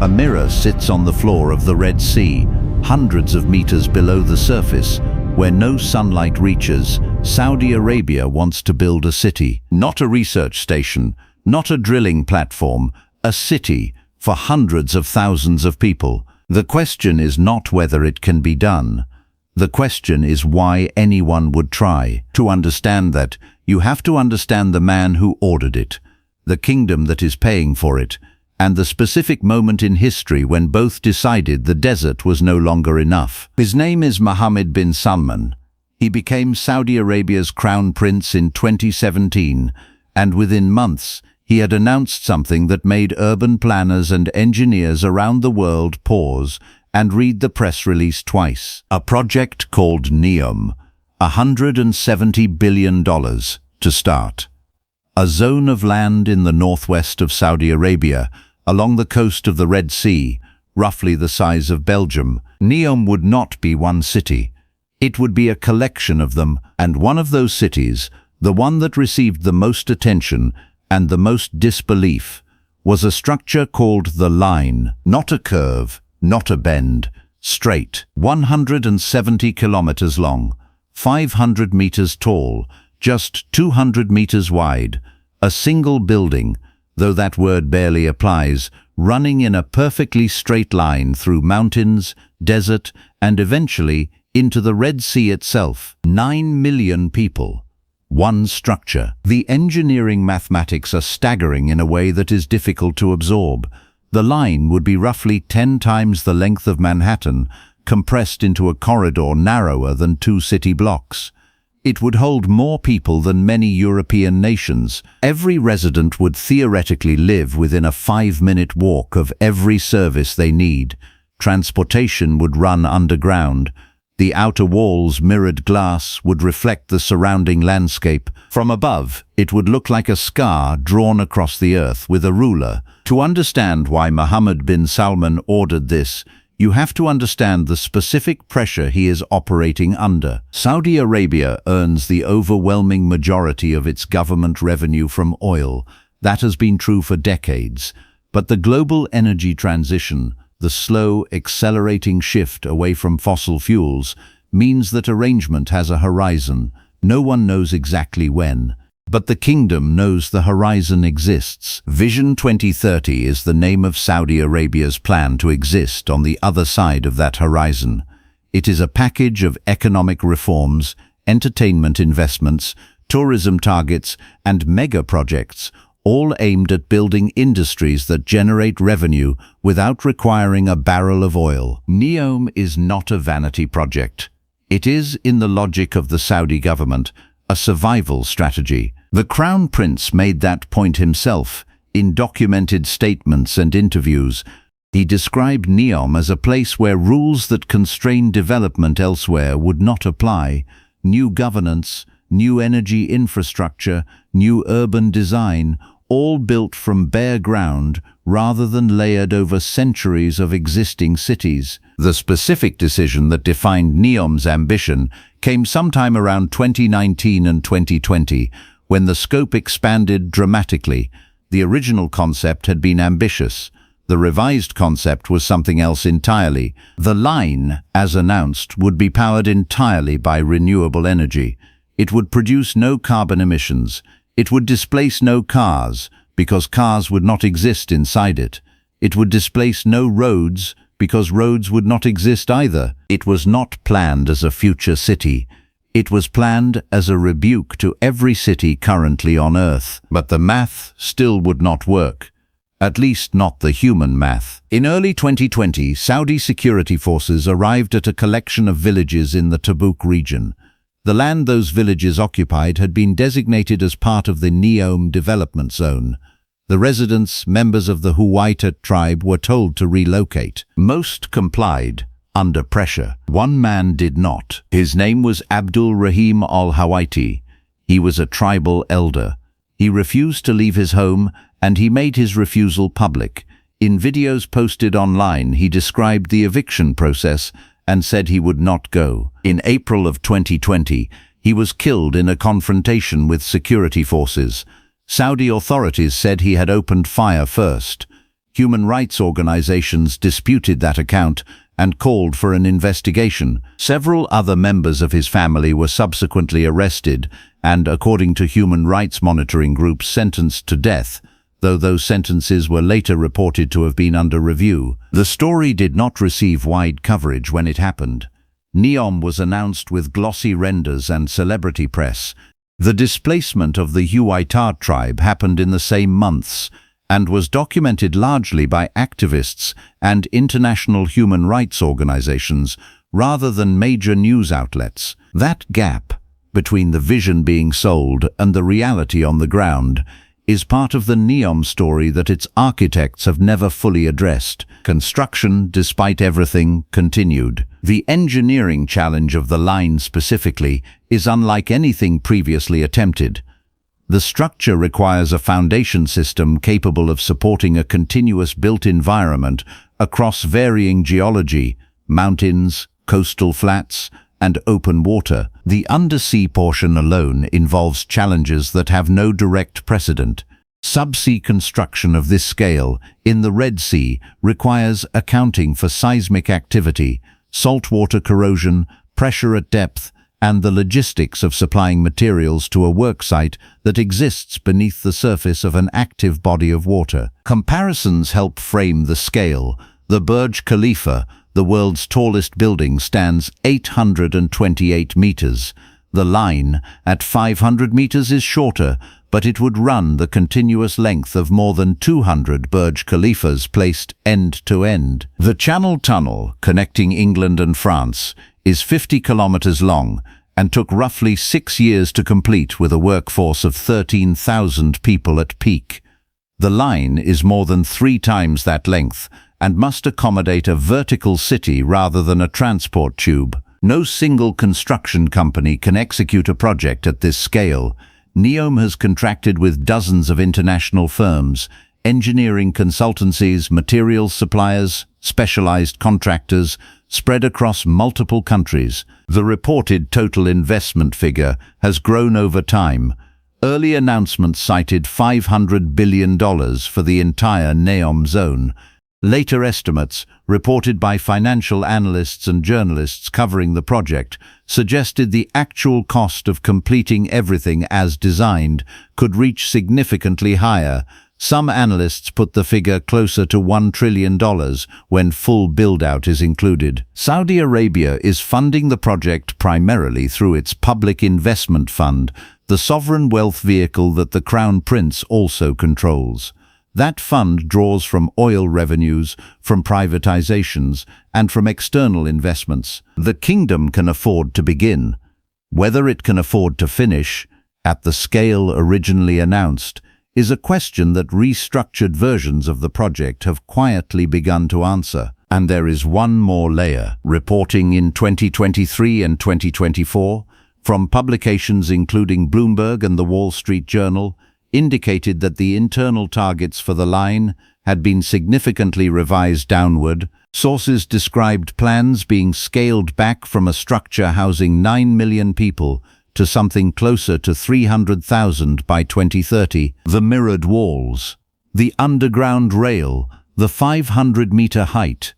A mirror sits on the floor of the Red Sea, hundreds of meters below the surface, where no sunlight reaches. Saudi Arabia wants to build a city, not a research station, not a drilling platform, a city for hundreds of thousands of people. The question is not whether it can be done. The question is why anyone would try. To understand that, you have to understand the man who ordered it, the kingdom that is paying for it, and the specific moment in history when both decided the desert was no longer enough. His name is Mohammed bin Salman. He became Saudi Arabia's crown prince in 2017, and within months, he had announced something that made urban planners and engineers around the world pause and read the press release twice. A project called NEOM, $170 billion to start. A zone of land in the northwest of Saudi Arabia, along the coast of the Red Sea, roughly the size of Belgium. NEOM would not be one city. It would be a collection of them, and one of those cities, the one that received the most attention and the most disbelief, was a structure called the line, not a curve, not a bend, straight, 170 kilometers long, 500 meters tall, just 200 meters wide, a single building, though that word barely applies, running in a perfectly straight line through mountains, desert, and eventually into the Red Sea itself. 9 million people. One structure. The engineering mathematics are staggering in a way that is difficult to absorb. The line would be roughly 10 times the length of Manhattan, compressed into a corridor narrower than 2 city blocks. It would hold more people than many European nations. Every resident would theoretically live within a 5-minute walk of every service they need. Transportation would run underground. The outer walls, mirrored glass, would reflect the surrounding landscape. From above, it would look like a scar drawn across the earth with a ruler. To understand why Mohammed bin Salman ordered this, you have to understand the specific pressure he is operating under. Saudi Arabia earns the overwhelming majority of its government revenue from oil. That has been true for decades. But the global energy transition, the slow, accelerating shift away from fossil fuels, means that arrangement has a horizon. No one knows exactly when. But the kingdom knows the horizon exists. Vision 2030 is the name of Saudi Arabia's plan to exist on the other side of that horizon. It is a package of economic reforms, entertainment investments, tourism targets, and megaprojects, all aimed at building industries that generate revenue without requiring a barrel of oil. NEOM is not a vanity project. It is, in the logic of the Saudi government, a survival strategy. The Crown Prince made that point himself. In documented statements and interviews, he described NEOM as a place where rules that constrain development elsewhere would not apply. New governance, new energy infrastructure, new urban design, all built from bare ground rather than layered over centuries of existing cities. The specific decision that defined NEOM's ambition came sometime around 2019 and 2020, when the scope expanded dramatically. The original concept had been ambitious. The revised concept was something else entirely. The line, as announced, would be powered entirely by renewable energy. It would produce no carbon emissions. It would displace no cars, because cars would not exist inside it. It would displace no roads, because roads would not exist either. It was not planned as a future city. It was planned as a rebuke to every city currently on Earth. But the math still would not work. At least not the human math. In early 2020, Saudi security forces arrived at a collection of villages in the Tabuk region. The land those villages occupied had been designated as part of the NEOM development zone. The residents, members of the Huwaita tribe, were told to relocate. Most complied, under pressure. One man did not. His name was Abdul Rahim al-Hawaiti. He was a tribal elder. He refused to leave his home, and he made his refusal public. In videos posted online, he described the eviction process and said he would not go. In April of 2020, he was killed in a confrontation with security forces. Saudi authorities said he had opened fire first. Human rights organizations disputed that account and called for an investigation. Several other members of his family were subsequently arrested and, according to human rights monitoring groups, sentenced to death, though those sentences were later reported to have been under review. The story did not receive wide coverage when it happened. NEOM was announced with glossy renders and celebrity press. The displacement of the Huaytar tribe happened in the same months and was documented largely by activists and international human rights organizations rather than major news outlets. That gap between the vision being sold and the reality on the ground is part of the NEOM story that its architects have never fully addressed. Construction, despite everything, continued. The engineering challenge of the line specifically is unlike anything previously attempted. The structure requires a foundation system capable of supporting a continuous built environment across varying geology, mountains, coastal flats, and open water. The undersea portion alone involves challenges that have no direct precedent. Subsea construction of this scale in the Red Sea requires accounting for seismic activity, saltwater corrosion, pressure at depth, and the logistics of supplying materials to a worksite that exists beneath the surface of an active body of water. Comparisons help frame the scale. The Burj Khalifa, the world's tallest building, stands 828 meters. The line, at 500 meters, is shorter, but it would run the continuous length of more than 200 Burj Khalifas placed end to end. The Channel Tunnel, connecting England and France, is 50 kilometers long and took roughly 6 years to complete with a workforce of 13,000 people at peak. The line is more than 3 times that length and must accommodate a vertical city rather than a transport tube. No single construction company can execute a project at this scale. NEOM has contracted with dozens of international firms, engineering consultancies, materials suppliers, specialized contractors, spread across multiple countries. The reported total investment figure has grown over time. Early announcements cited $500 billion for the entire NEOM zone. Later estimates, reported by financial analysts and journalists covering the project, suggested the actual cost of completing everything as designed could reach significantly higher. Some analysts put the figure closer to $1 trillion when full build-out is included. Saudi Arabia is funding the project primarily through its Public Investment Fund, the sovereign wealth vehicle that the Crown Prince also controls. That fund draws from oil revenues, from privatizations, and from external investments. The kingdom can afford to begin. Whether it can afford to finish, at the scale originally announced, is a question that restructured versions of the project have quietly begun to answer. And there is one more layer. Reporting in 2023 and 2024, from publications including Bloomberg and the Wall Street Journal, indicated that the internal targets for the line had been significantly revised downward. Sources described plans being scaled back from a structure housing 9 million people to something closer to 300,000 by 2030. The mirrored walls, the underground rail, the 500-meter height.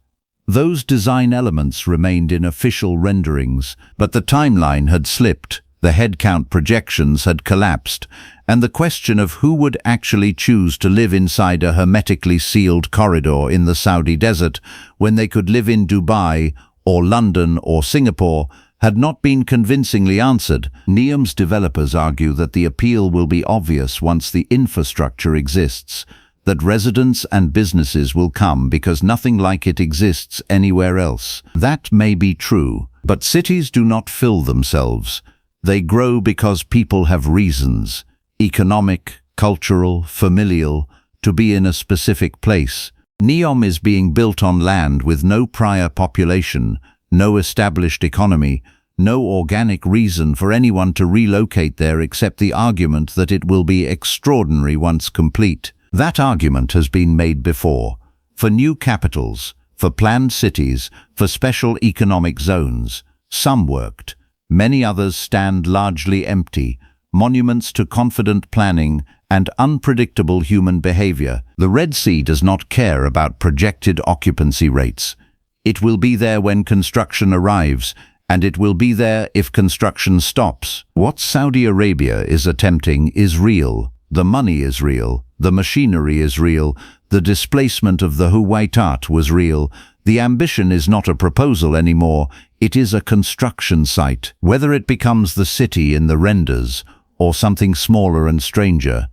Those design elements remained in official renderings, but the timeline had slipped. The headcount projections had collapsed, and the question of who would actually choose to live inside a hermetically sealed corridor in the Saudi desert when they could live in Dubai or London or Singapore had not been convincingly answered. NEOM's developers argue that the appeal will be obvious once the infrastructure exists, that residents and businesses will come because nothing like it exists anywhere else. That may be true, but cities do not fill themselves. They grow because people have reasons, economic, cultural, familial, to be in a specific place. NEOM is being built on land with no prior population, no established economy, no organic reason for anyone to relocate there except the argument that it will be extraordinary once complete. That argument has been made before, for new capitals, for planned cities, for special economic zones. Some worked. Many others stand largely empty, monuments to confident planning and unpredictable human behavior. The Red Sea does not care about projected occupancy rates. It will be there when construction arrives, and it will be there if construction stops. What Saudi Arabia is attempting is real. The money is real. The machinery is real. The displacement of the Huwaitat was real. The ambition is not a proposal anymore. It is a construction site. Whether it becomes the city in the renders, or something smaller and stranger,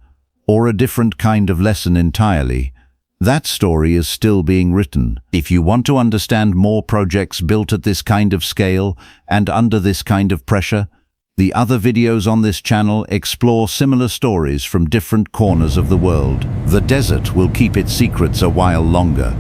or a different kind of lesson entirely, that story is still being written. If you want to understand more projects built at this kind of scale and under this kind of pressure, the other videos on this channel explore similar stories from different corners of the world. The desert will keep its secrets a while longer.